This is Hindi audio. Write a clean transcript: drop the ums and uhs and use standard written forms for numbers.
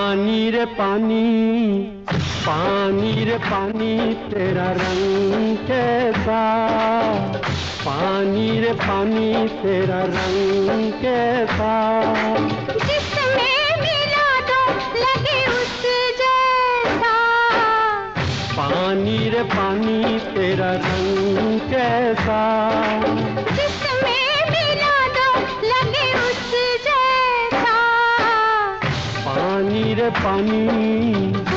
पानी रे पानी, पानी रे पानी तेरा रंग कैसा, पानी रे पानी तेरा रंग कैसा, जिसमें मिला दो लगे उस जैसा, पानी रे पानी तेरा रंग कैसा, जिसमें मिला दो लगे उस जैसा, पानी रे पानी।